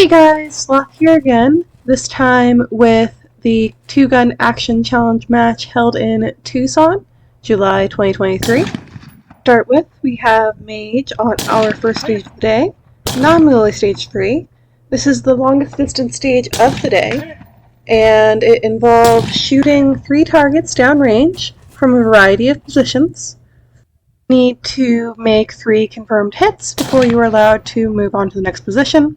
Hey guys, Sloth here again, this time with the two-gun action challenge match held in Tucson, July 2023. To start with, we have Mage on our first stage of the day, nominally stage 3. This is the longest distance stage of the day, and it involves shooting 3 targets downrange from a variety of positions. You need to make 3 confirmed hits before you are allowed to move on to the next position.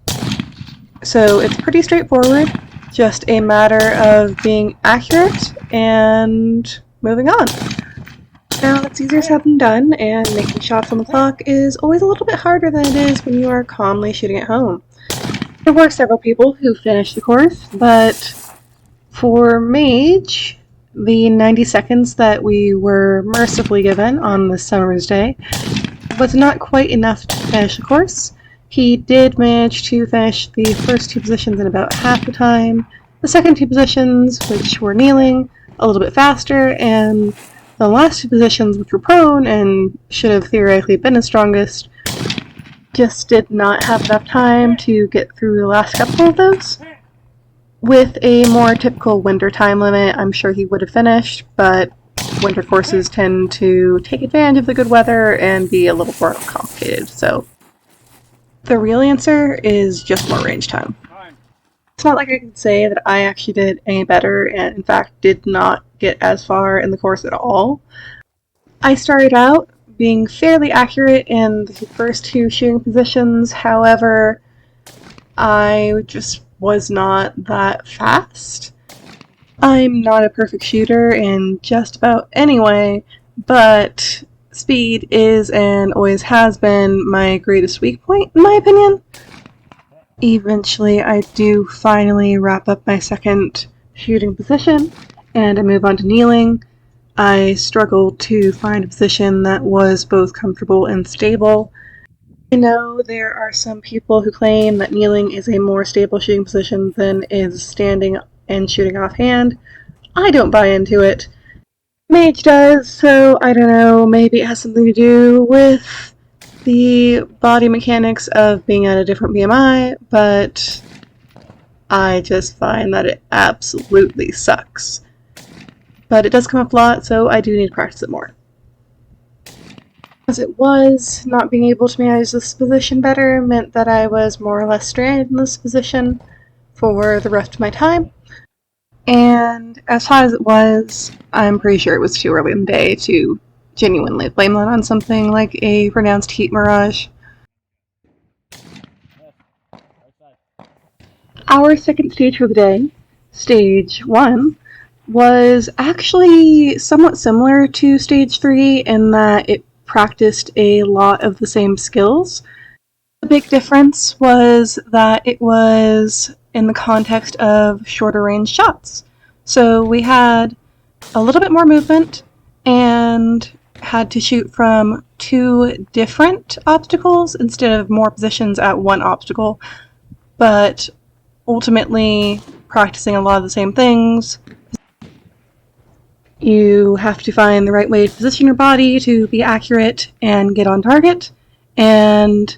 So it's pretty straightforward, just a matter of being accurate and moving on. Now, it's easier said than done, and making shots on the clock is always a little bit harder than it is when you are calmly shooting at home. There were several people who finished the course, but for Mage, the 90 seconds that we were mercifully given on this summer's day was not quite enough to finish the course. He did manage to finish the first 2 positions in about half the time, the second 2 positions, which were kneeling, a little bit faster, and the last 2 positions, which were prone and should have theoretically been his strongest, just did not have enough time to get through the last couple of those. With a more typical winter time limit, I'm sure he would have finished, but winter courses tend to take advantage of the good weather and be a little more complicated, so the real answer is just more range time. It's not like I can say that I actually did any better and in fact did not get as far in the course at all. I started out being fairly accurate in the first 2 shooting positions, however, I just was not that fast. I'm not a perfect shooter in just about any way, but speed is and always has been my greatest weak point, in my opinion. Eventually, I do finally wrap up my second shooting position, and I move on to kneeling. I struggled to find a position that was both comfortable and stable. I know there are some people who claim that kneeling is a more stable shooting position than is standing and shooting offhand. I don't buy into it. Mage does, so I don't know, maybe it has something to do with the body mechanics of being at a different BMI, but I just find that it absolutely sucks. But it does come up a lot, so I do need to practice it more. As it was, not being able to manage this position better meant that I was more or less stranded in this position for the rest of my time. And as hot as it was, I'm pretty sure it was too early in the day to genuinely blame that on something like a pronounced heat mirage. Our second stage for the day, stage 1, was actually somewhat similar to stage 3 in that it practiced a lot of the same skills. The big difference was that it was in the context of shorter range shots. So we had a little bit more movement and had to shoot from 2 different obstacles instead of more positions at one obstacle, but ultimately practicing a lot of the same things. You have to find the right way to position your body to be accurate and get on target, and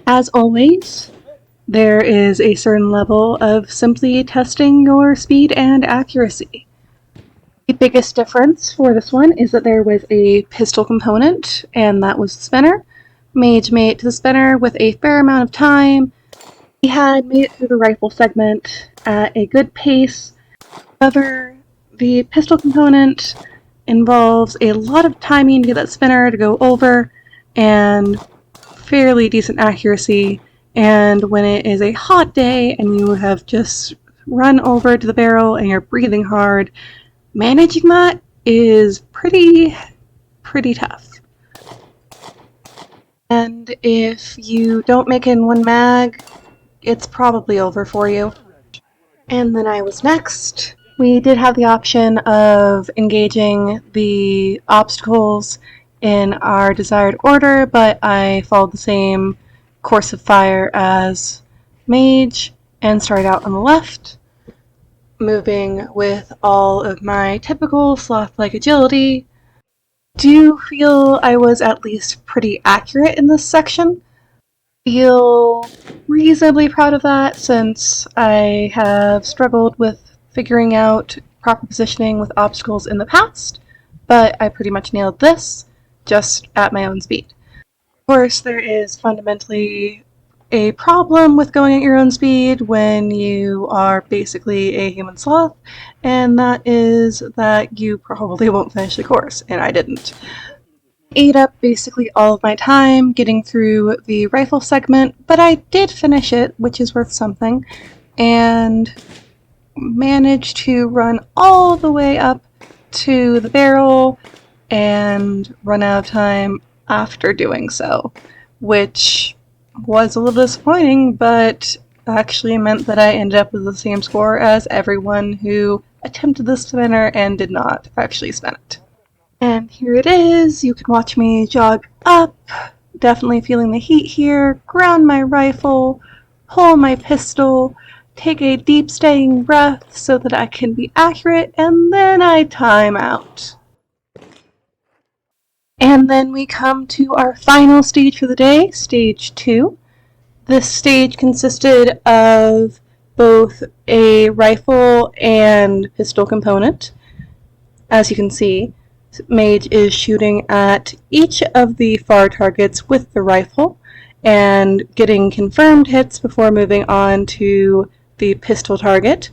as always, there is a certain level of simply testing your speed and accuracy. The biggest difference for this one is that there was a pistol component, and that was the spinner. Mage made it to the spinner with a fair amount of time. He had made it through the rifle segment at a good pace. However, the pistol component involves a lot of timing to get that spinner to go over, and fairly decent accuracy, and when it is a hot day and you have just run over to the barrel and you're breathing hard, managing that is pretty tough. And if you don't make it in one mag, it's probably over for you. And then I was next. We did have the option of engaging the obstacles in our desired order, but I followed the same course of fire as Mage and started out on the left, moving with all of my typical sloth-like agility. Do feel I was at least pretty accurate in this section. Feel reasonably proud of that since I have struggled with figuring out proper positioning with obstacles in the past, but I pretty much nailed this just at my own speed. Of course, there is fundamentally a problem with going at your own speed when you are basically a human sloth, and that is that you probably won't finish the course, and I didn't. Ate up basically all of my time getting through the rifle segment, but I did finish it, which is worth something, and managed to run all the way up to the barrel and run out of time after doing so, which was a little disappointing, but actually meant that I ended up with the same score as everyone who attempted the spinner and did not actually spin it. And here it is. You can watch me jog up, definitely feeling the heat here, ground my rifle, pull my pistol, take a deep staying breath so that I can be accurate, and then I time out. And then we come to our final stage for the day, stage 2. This stage consisted of both a rifle and pistol component. As you can see, Mage is shooting at each of the far targets with the rifle and getting confirmed hits before moving on to the pistol target.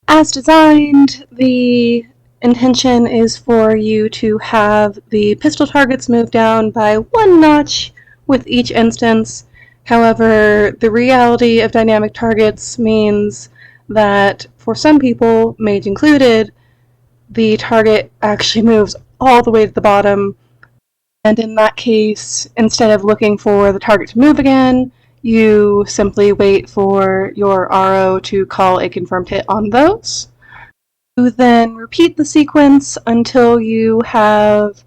As designed, the intention is for you to have the pistol targets move down by one notch with each instance. However, the reality of dynamic targets means that for some people, Mage included, the target actually moves all the way to the bottom, and in that case, instead of looking for the target to move again, you simply wait for your RO to call a confirmed hit on those. You then repeat the sequence until you have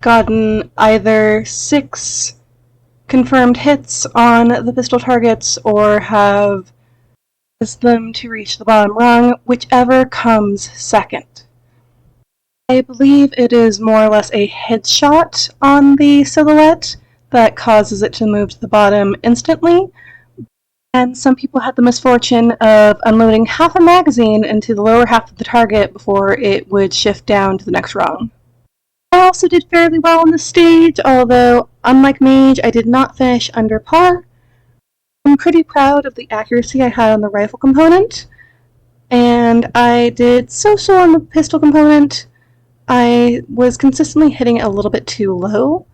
gotten either 6 confirmed hits on the pistol targets or have them to reach the bottom rung, whichever comes second. I believe it is more or less a headshot on the silhouette that causes it to move to the bottom instantly. And some people had the misfortune of unloading half a magazine into the lower half of the target before it would shift down to the next rung. I also did fairly well on the stage, although, unlike Mage, I did not finish under par. I'm pretty proud of the accuracy I had on the rifle component, and I did so-so on the pistol component. I was consistently hitting it a little bit too low.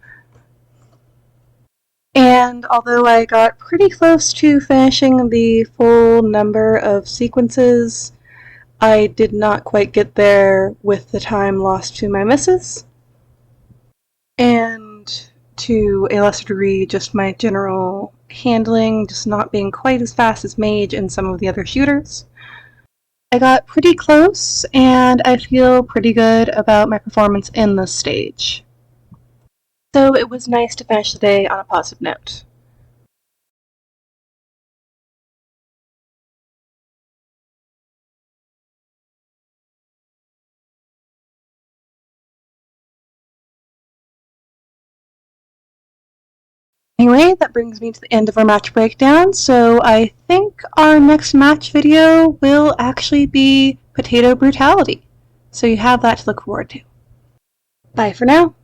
And although I got pretty close to finishing the full number of sequences, I did not quite get there with the time lost to my misses. And to a lesser degree, just my general handling, just not being quite as fast as Mage and some of the other shooters. I got pretty close, and I feel pretty good about my performance in this stage. So it was nice to finish the day on a positive note. Anyway, that brings me to the end of our match breakdown, so I think our next match video will actually be Potato Brutality. So you have that to look forward to. Bye for now.